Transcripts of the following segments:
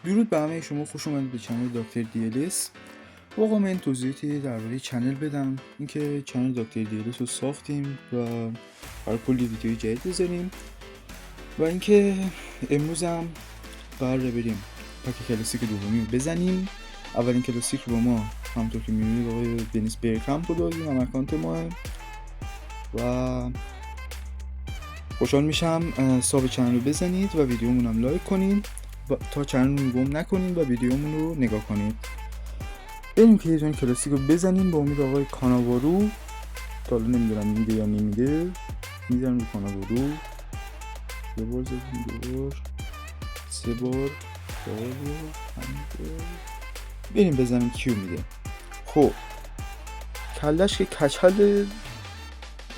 درود به همه شما، خوش اومدید به چنل دکتر دیلیس. واقعا من توضیحاتی درباره چنل بدم. اینکه چنل دکتر دیلیس رو ساختیم و برای کلی ویدیوی جدید بذاریم و اینکه امروز هم قراره بریم پک کلاسیک دومی رو بزنیم. اولین کلاسیک رو با ما همونطور که می‌بینید آقای دنیس بیرکمپ رو دادیم، هم اکانت ماه و خوشحال میشم ساب چنل رو بزنید و ویدیومون هم لایک کنید تا چنل رو گم نکنید و ویدیومون رو نگاه کنید. بریم که یه دونه کلاسیک رو بزنیم با امید آقای کاناوارو. تا حالا نمیدونم میده یا نمیده. میزنم رو کاناوارو. یه بار زدیم، دو بار، سه بار، 4 بار، 5 بار. بریم بزنیم کیو میده. خب کلش که کچل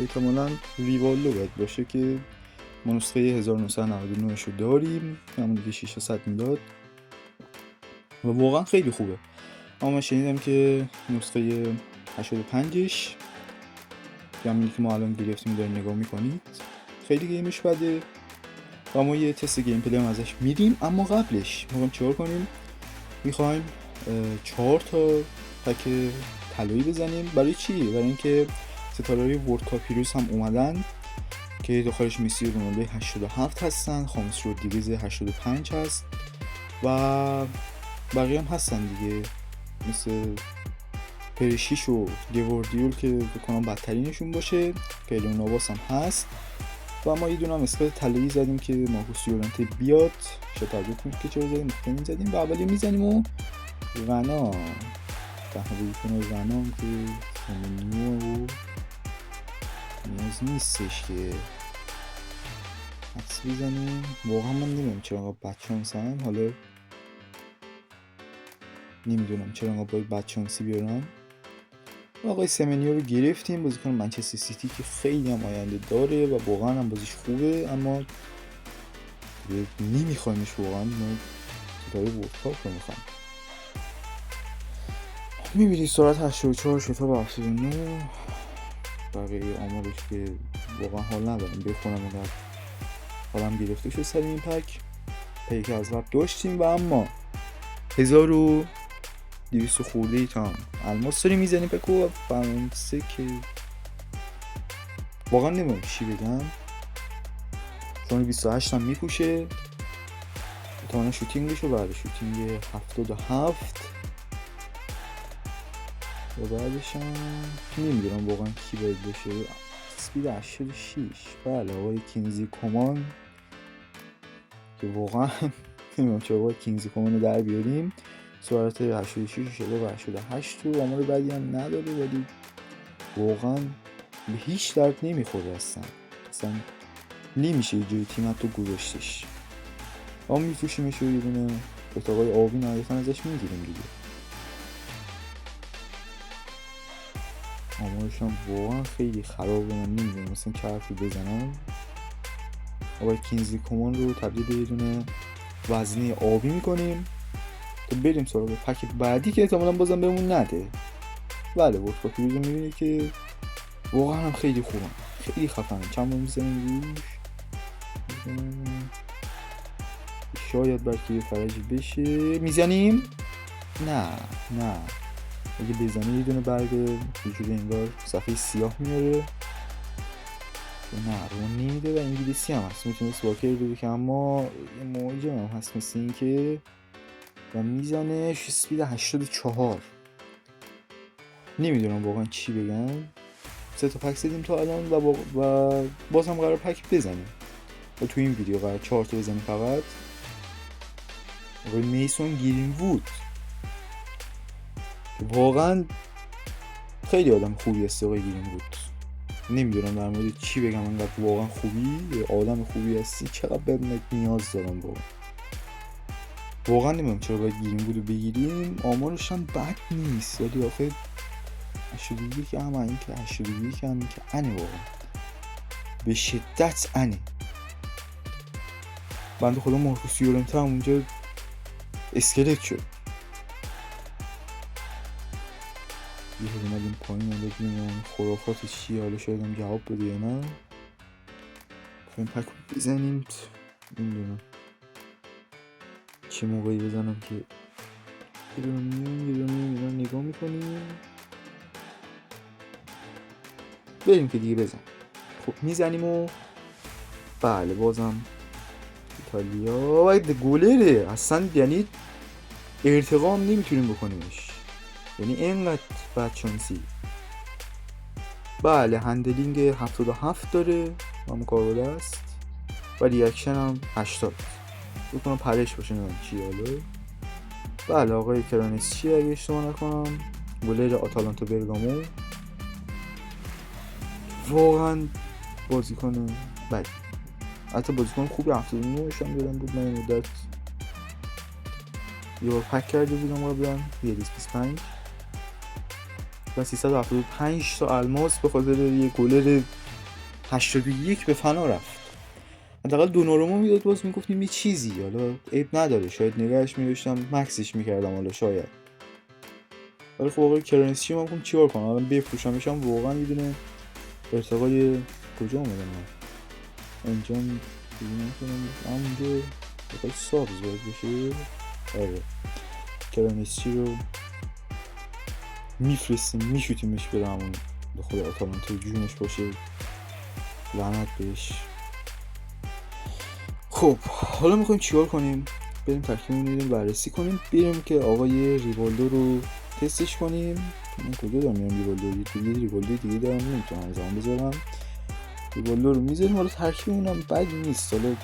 احتمالا ریوالدو باید باشه که ما نسخه 1999 رو داریم، همون دیگه 600 میداد و واقعا خیلی خوبه. اما من شنیدم که نسخه 85ش همونی که ما الان گرفتیم داریم نگاه میکنید خیلی گیمش بده و ما یه تست گیم پلی هم ازش میدیم. اما قبلش میخوایم چیکار کنیم؟ میخوایم 4 تا پک طلایی بزنیم. برای چی؟ برای اینکه ستاره‌های ورد کاپ پیروز هم اومدن که داخلش مسی و رونالدو 87 هستن، خامس رودریگز 85 هست و بقیه هم هستن دیگه، مثل پرشیش و گواردیول که بکنم بدترینشون باشه. پیلو نواس هم هست و ما یه دونه هم اسکات طلایی زدیم که مارکوس یورنته بیاد. شاید تعجب کنید که چرا زدیم، مختلفی زدیم و اولی میزنیم و غنا تحویلتون غنا هم که فمینیو و نیاز نیستش که حدس بزنیم. واقعا من نمیدونم چرا انقدر بدشانسم، حالا نمیدونم چرا انقدر باید بدشانسی بیارم. آقای سمنیو رو گرفتیم، بازیکن منچستر سیتی که خیلی هم آینده داره و واقعا هم بازیش خوبه، اما نمیخوایمش واقعا. ما ستاره ورد کاپ رو میخوایم. میبینید سرعت 84 شتاب 79 بقیه آمارش که واقعا حال ندارم بخونم، اگر حالم گرفته شد سر این پک که از قبل داشتیم. و اما 1200 خورده ای تا الماس داریم میزنیم پک و فرانسه که واقعا نمیدونم چی بگم، چون 28 هم میپوشه تا شوتینگش رو بعد شوتینگ 77 و بعدش هم نمیدونم واقعا کی باید باشه. سپید 86 بله آقای کینزی کومان که واقعا نمیدونم چرا باید کینزی کومان رو در بیاریم. سرعت 86 شده و 88 تو آمار بدی هم نداره، ولی واقعا به هیچ درد نمیخوره اصلا نمیشه یه جوی تیمت رو گذاشتش. اما میفروشیمش رو یه دونه اتاقای آبی نهایتا ازش میگیریم دیگه. آمارش هم واقعا خیلی خرابه، من نمیدونم مثلا چه حرفی بزنم. آقای کینزی کومان رو تبدیل به یه دونه وزنه آبی میکنیم تا بریم سراغ پک بعدی که احتمالا بازم بهمون نده. بله ورد کاپ پیروز میبینید که واقعا هم خیلی خوبن، خیلی خفنه. چند بار میزنیم روش، شاید بلکه یه فرجی بشه. میزنیم نه اگه بزنه یه دونه برگ یه جوری انگار صفحه سیاه میاره، نه رو نمیده و انگلیسی هم هست، میتونه سواکر بده که اما یه موجه هم هست مثل این که و میزنه سپید 84. نمیدونم واقعا چی بگم. 3 تا پک زدیم تا الان و باز هم قرار پک بزنیم و تو این ویدیو قرار 4 تا بزنیم فقط. آقای میسون گرین وود واقعا خیلی آدم خوبی است. آقای گرین وود نمیدونم در مورد چی بگم، انقدر واقعا خوبی، آدم خوبی هستی، چقدر بهت نیاز دارم واقعا نمیدونم چرا باید گیریم بودو بگیریم. آمارش هم بد نیست ولی آخه 81 هم این که 81 هم این که انه واقعا به شدت انه. بنده خدا مارکوس یورنته هم اونجا اسکلت شد. یه حال اومدیم پایین هم ببینیم خرافات چیه، حالا شاید هم جواب بده یا نه. این پک رو بزنیم. نمیدونم چه موقعی بزنم که یه دونه نگاه میکنیم. بریم که دیگه بزن. خب میزنیم و بله بازم ایتالیا باید گلره اصلا، یعنی ارتقا هم نمیتونیم بکنیمش، یعنی اینقدر بدشانسی. بله هندلینگ 77 داره و مقابل است و ریاکشن هم 80 بکنم پرش باشه نمیم چی حالا. بله آقای کرانسچی اگه اشتباه نکنم گلر آتالانتا برگامو، واقعا بازیکن بدی، حتی بازیکن خوبی 79 هم دادم بود. من این مدت یه بار پک کرده بودم قبلا یه 25 و 375 تا الماس به خاطر یه گلر 81 به فنا رفت. حداقل دوناروما میداد باز میگفتیم یه چیزی، حالا عیب نداره شاید نگهش می‌داشتم مکسش میکردم حالا شاید، ولی خب آقای کرنسی من چیکار کنم الان بفروشمش هم واقعا یه دونه ارتقای کجا اومدم من اینجا نمی‌کنم همونجا بخواد سابز باید بشه. آره کرنسی رو میفرستیم میشوتیمش بره همون به خود آتالانتا جونش باشه لعنت بهش. خب حالا میخوایم چیکار کنیم؟ بریم ترکیبمون رو بررسی کنیم، بریم که آقای ریوالدو رو تستش کنیم. من کجا دارم میرم ریوالدو دیگه دارم نمیتونم زمان بذارم. ریوالدو رو میذاریم، حالا ترکیبمون هم بدی نیست، حالا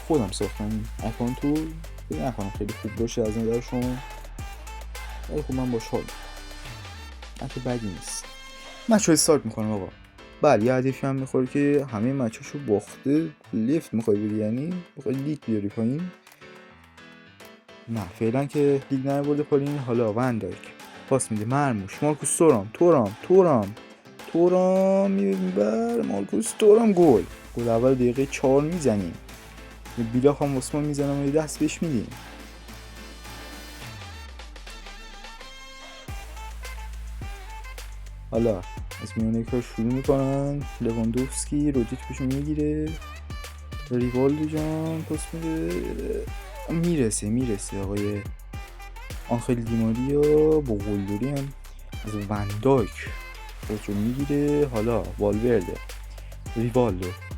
خودم ساختم اکانتو بگم نکنم خیلی خوب باشه از نظر شما، ولی خب من باش حال حتی بدی نیست. مچ رو استارت میکنم آقا. بله یه هدفی هم میخوری که همه مچاشو باخته لیفت میخوای بری، یعنی میخوای لیگ بیاری پایین. نه فعلا که لیگ نبرده پایین. حالا وندایک پاس میده مرموش مارکوس تورام میبر مارکوس تورام گل اول دقیقه 4 میزنیم. بیلاخ هم عثمان میزنم و دست بهش میدیم. حالا از میونه کار شروع میکنن. لواندوفسکی رودیت بهش میگیره، ریوالدو جان پاس میده میرسه آقای آنخل دیماریا با گلدوری هم از وندایک خودش رو میگیره. حالا والورده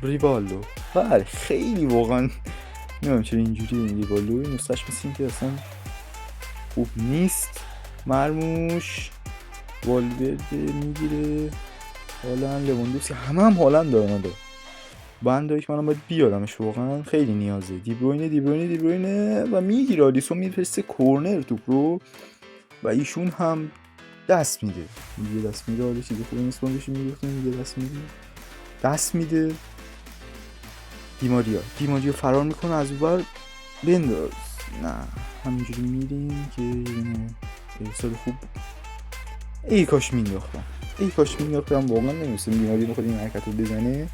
ریوالدو بله خیلی واقعا نمیدونم چرا اینجوری این ریوالدو نسخش مثل این که اصلا خوب نیست. مرموش والورده میگیره، هالند لواندوفسکی همه هم هالند دارن. وندایک منم باید بیارمش واقعا خیلی نیازه. دیبروینه و میگیره آلیسون میفرسته کورنر توپ رو و ایشون هم دست میده حالا چیزی خوبی نیست باندش میگه دست میده. دیماریا فرار میکنه از اونور بنداز، نه همینجوری میریم که ارسال خوب. ای کاش مینداختم واقعا نمیستم دیماریا میخواد این حرکت رو بزنه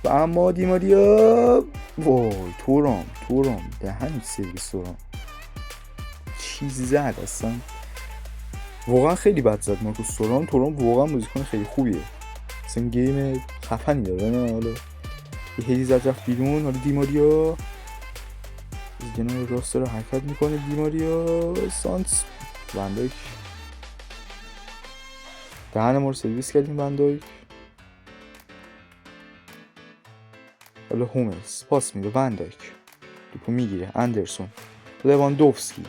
و اما دیماریا وای تورام دهن سرویس تورام چیزی زد اصلا واقعا خیلی بد زد مارکوس تورام واقعا بازیکن خیلی خوبیه اصلا گیم خفنی داره نه. حالا یه هیدی زد رفت بیرون. حالا دیماریا جناب راست رو حرکت میکنه. دیماریا سانس وندایک دهن ما رو سرویس کردیم وندایک. حالا هوملز پاس میده وندایک توپو میگیره اندرسون لواندوفسکی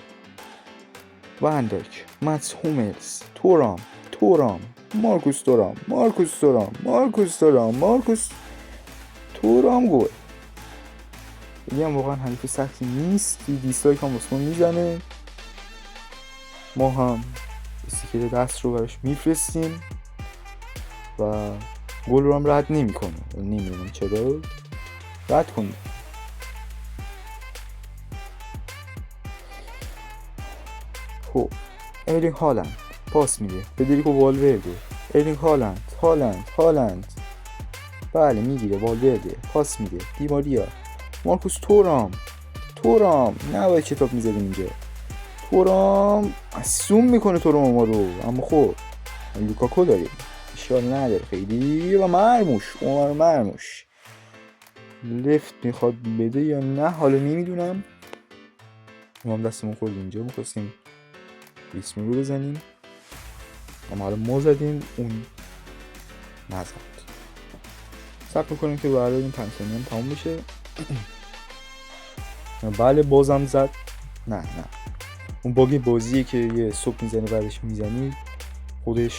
وندایک ماتس هوملز تورام مارکوس تورام گل. یه هم واقعا حریف سختی نیست. دیسلایک هم عثمان میزنه، ما هم استیکر دست رو براش میفرستیم و گل رو هم رد نمیکنه. نمیدونم چرا رد کنید. خب ایرلینگ هالند پاس میده فدریکو والورده. ایرلینگ هالند بله میگیره والورده پاس میده دیماریا مارکوس تورام نباید کتاب میزدیم اینجا. تورام اسوم میکنه تورام ما رو، اما خب لوکاکو داریم اشکال نداره خیلی. و مرموش لفت میخواد بده یا نه حالا نمیدونم. ما هم دستمون خورد اینجا، میخواستیم ریتمی رو بزنیم اما حالا ما زدیم اون نزد. صبر میکنیم که بعد این 5 ثانیه هم تموم بشه. بله بازم زد. نه اون باگ بازیه که یه صبح میزنی بعدش میزنی خود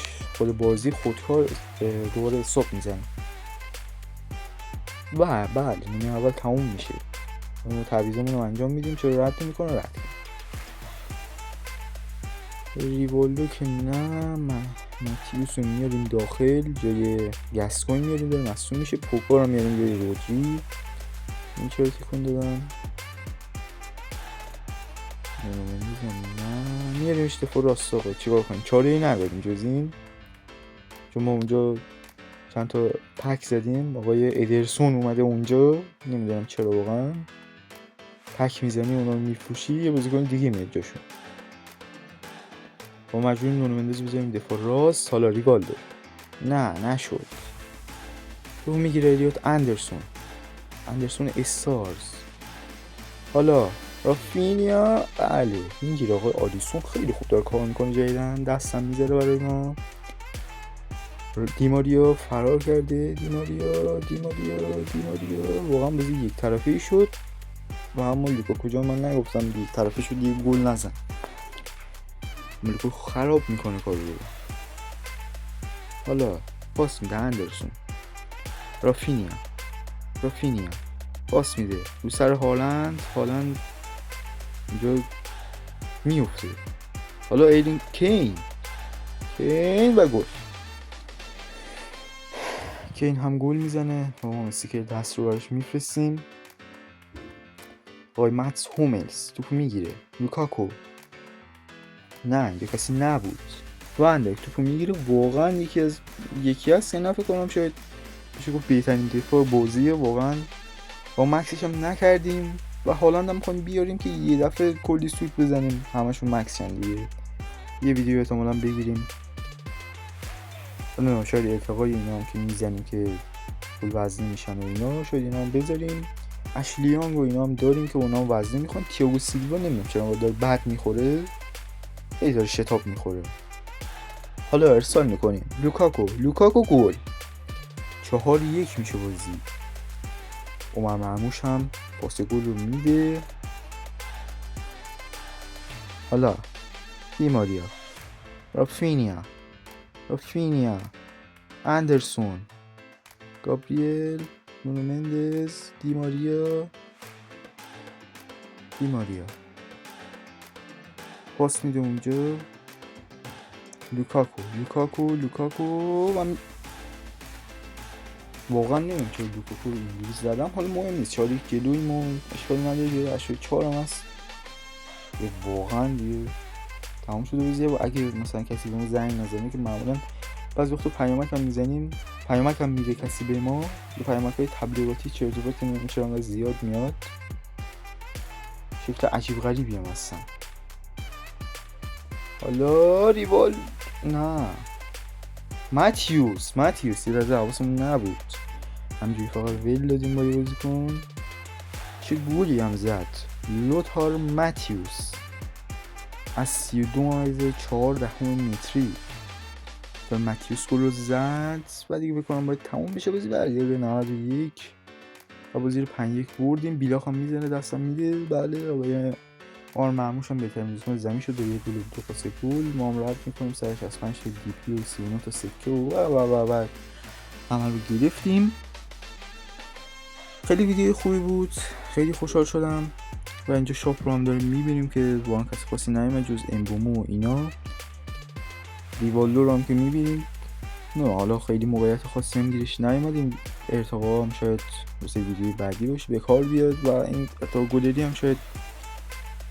بازی خودکار دوباره صبح میزنه. بله نیمه اول تموم میشه، ما تعویضمون رو انجام میدیم. چرا رد میکنه؟ رد ریولدو که نه، ماتیوس رو میاریم داخل جای گسکوین میاریم داره مصوم میشه. پوگبا رو میاریم جای رودری. این چرا تکون دادن؟ نه میاریمش دفعه راست. آقا چیکار کنیم؟ چاره ای نداریم جز این، چون ما اونجا چند تا پک زدیم. آقای ادرسون اومده اونجا، نمیدونم چرا واقعا. پک میزنی اونا رو میفروشی، یه بازیکن دیگه میاد جاشون. ما مجبوریم نونو مندز بزنیم دفاع راست. حالا ریوالدو نشد. تو میگیره الیوت اندرسون استارز. حالا رافینیا بله میگیره. آقای آلیسون خیلی خوب داره کار میکنه جدیدن، دستم میذاره برای ما. دیماریا فرار کرده. دیماریا واقعا بازی یک طرفی شد و اما لوکاکو جان من نگفتم یک طرفی شد یه گل نزن. لوکاکو خراب میکنه کارو. حالا پاس میده اندرسون. رافینیا پاس میده رو سر هالند اینجا میفته. حالا ایلین کین و گل. کین هم گل میزنه و ما استیکر دست رو براش میفرستیم. آقای ماتس هوملز توپ میگیره. لوکاکو نه یه کسی نبود. واندک توپ میگیره. واقعا یکی از سه فکر کنم شاید بشه گفت بهترین دفاع بازیه واقعا. با مکسش هم نکردیم و هالند هم میخوایم بیاریم که یه دفعه کلی سوت بزنیم همشون مکسشن دیگه. یه ویدیو احتمالاً بگیریم. نه شاید ارتقای اینا هم که میزنیم که پول وزنی میشن و اینا شاید اینا هم بذاریم. اشلیانگ و اینا هم داریم که اونا هم وزنی میخوان. تییاگو سیلوا نمیدونم چرا داره بد میخوره، خیلی داره شتاب میخوره. حالا ارسال میکنیم. لوکاکو گل. 4-1 میشه بازی. عمر مرموش هم پاس گل رو میده. حالا دیماریا، رافینیا، اندرسون، گابریل، نونو مندز، دیماریا پاس میده اونجا. لوکاکو من واقعا نمیدونم چرا لوکاکو رو اینجوری زدم. حالا مهم نیست، 4 جلویمون اشکال نداره. 84 هم هست واقعا دیگه تمام شده بازیه. و اگه مثلا کسی بهمون زنگ نزنه که معمولا بعضی وقتا پیامک هم میزنیم، پیامک هم میده کسی به ما، یه پیامک‌های تبلیغاتی چرت و پرت نمیشه زیاد میاد، شکل عجیب غریبی هم هستن. حالا ریوال نه ماتیوس یه لحظه حواسمون نبود، همجوری فقط ویل دادیم با یه بازیکن. چه گولی هم زد لوتار ماتیوس از 32.4 متری و ماتیوس گل رو زد و دیگه بکنم باید تموم بشه بازی. برگرده به 91 و بازی رو 5-1 بردیم. بیلاخ هم میزنه دستم میده. بله آقای آر معموش هم بهترین بازیکن زمین شد. یه گل 2 پاس گل. ما هم رد میکنیم سر 65 تا دی پی و 39 تا سکه و عمل رو گرفتیم. خیلی ویدیو خوبی بود، خیلی خوشحال شدم. و اینجا شاپ رو هم داریم میبینیم که واقعا کسی خاصی نیومد جز امبومو و اینا. ریوالدو رو هم که میبینیم. نه حالا خیلی موقعیت خاصی هم گیرش نیومدیم. ارتقا هم شاید واسه ویدیوی بعدی باشه به کار بیاد و این ارتقا گلری هم شاید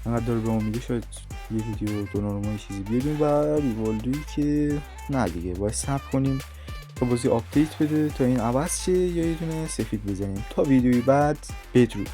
انقدر داره به ما میگه شاید یه ویدیو دونارما چیزی بیاریم. و ریوالدویی که نه دیگه باید صبر کنیم تا بازی آپدیت بده تا این عوض شه یا یه دونه سفید بزنیم. تا ویدیوی بعد بدرود.